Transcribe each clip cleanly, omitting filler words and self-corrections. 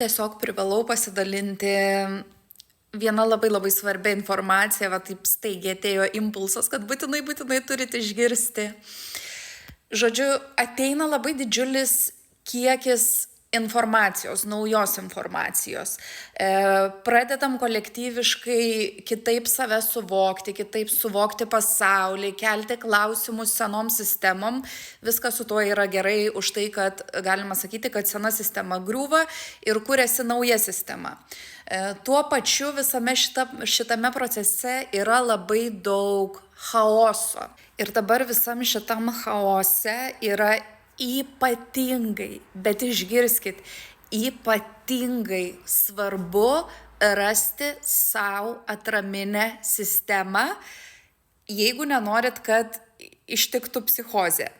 Tiesiog privalau pasidalinti viena labai svarbia informacija, va taip staigiai atėjo impulsas, kad būtinai turite išgirsti. Žodžiu, ateina labai didžiulis kiekis informacijos, naujos informacijos. Pradedam kolektyviškai kitaip save suvokti, kitaip suvokti pasaulį, kelti klausimus senom sistemom. Viskas su tuo yra gerai už tai, kad galima sakyti, kad sena sistema griūva ir kuriasi nauja sistema. Tuo pačiu visame šitame procese yra labai daug chaoso. Ir dabar visam šitam chaose yra ypatingai, bet išgirskit, ypatingai svarbu rasti savo atraminę sistemą, jeigu nenorit, kad ištiktų psichozė.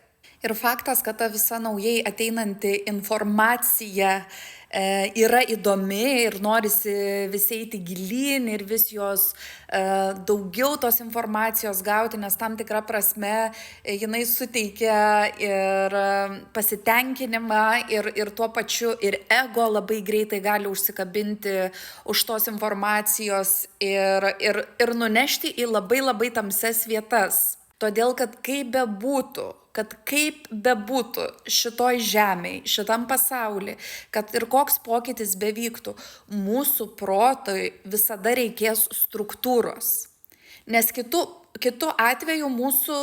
Ir faktas, kad ta visa naujai ateinanti informacija yra įdomi ir norisi vis eiti gilyn ir vis jos daugiau tos informacijos gauti, nes tam tikra prasme jinai suteikia ir pasitenkinimą ir tuo pačiu ir ego labai greitai gali užsikabinti už tos informacijos ir nunešti į labai tamsias vietas. Todėl, kad kaip bebūtų šitoj žemėj, šitam pasauly, kad ir koks pokytis bevyktų, mūsų protui visada reikės struktūros. Nes kitu atveju mūsų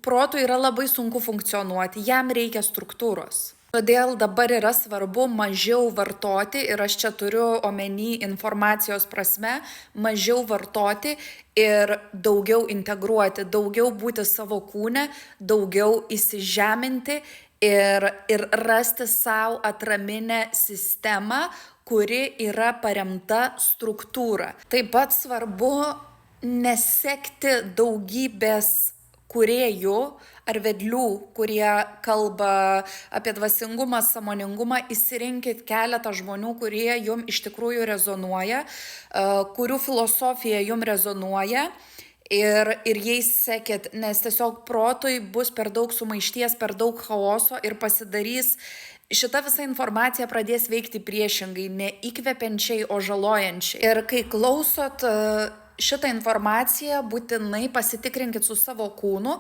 protui yra labai sunku funkcionuoti, jam reikia struktūros. Todėl dabar yra svarbu mažiau vartoti, ir aš čia turiu omeny informacijos prasme, mažiau vartoti ir daugiau integruoti, daugiau būti savo kūne, daugiau įsižeminti ir rasti savo atraminę sistemą, kuri yra paremta struktūra. Taip pat svarbu nesekti daugybės kūrėjų ar vedlių, kurie kalba apie dvasingumą, sąmoningumą. Išsirinkit keletą žmonių, kurie jum iš tikrųjų rezonuoja, kurių filosofija jum rezonuoja ir jais sekit, nes tiesiog protui bus per daug sumaišties, per daug chaoso ir pasidarys, šita visa informacija pradės veikti priešingai, ne įkvepiančiai, o žalojančiai. Ir kai klausot šitą informaciją, būtinai pasitikrinkit su savo kūnu,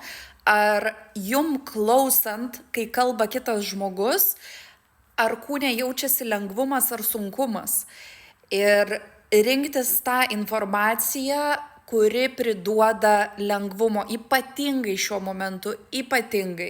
ar jum klausant, kai kalba kitas žmogus, ar kūne jaučiasi lengvumas ar sunkumas. Ir rinktis tą informaciją, kuri priduoda lengvumo, ypatingai šiuo momentu, ypatingai.